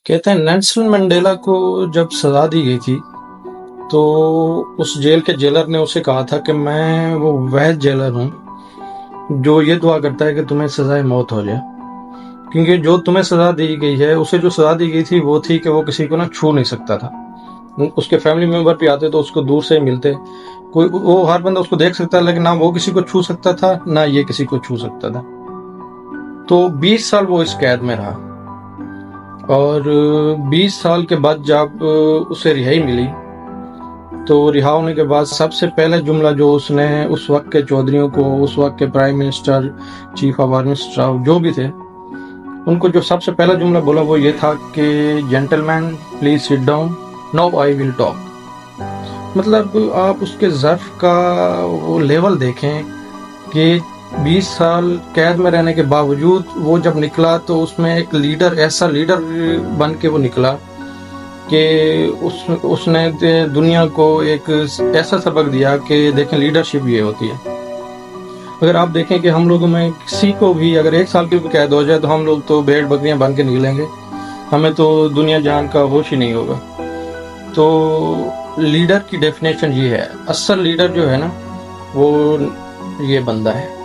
कहते हैं Nelson Mandela को जब सजा दी गई थी तो उस जेल के जेलर ने उसे कहा था कि मैं वह जेलर हूँ जो ये दुआ करता है कि तुम्हें सजाए मौत हो जाए, क्योंकि जो तुम्हें सजा दी गई है उसे जो सजा दी गई थी वो थी कि वो किसी को ना छू नहीं सकता था। उसके फैमिली मेंबर भी आते तो उसको दूर से ही मिलते, कोई वो हर बंदा उसको देख सकता है लेकिन ना वो किसी को छू सकता था ना ये किसी को छू सकता था। तो 20 साल वो इस कैद में रहा और 20 साल के बाद जब उसे रिहाई मिली तो रिहा होने के बाद सबसे पहला जुमला जो उसने उस वक्त के चौधरियों को, उस वक्त के prime minister, chief of army staff जो भी थे, उनको जो सबसे पहला जुमला बोला वो ये था कि gentleman please sit down, now I will talk. मतलब आप उसके ज़र्फ का वो लेवल देखें कि 20 साल कैद में रहने के बावजूद वो जब निकला तो उसमें एक लीडर, ऐसा लीडर बन के वो निकला कि उसने दुनिया को एक ऐसा सबक दिया कि देखें लीडरशिप ये होती है। अगर आप देखें कि हम लोगों में किसी को भी अगर 1 साल की भी कैद हो जाए तो हम लोग तो भेड़ बकरियां बन के निकलेंगे, हमें तो दुनिया जहान का होश ही नहीं होगा। तो लीडर की डेफिनेशन ये है, असल लीडर जो है ना वो ये बंदा है।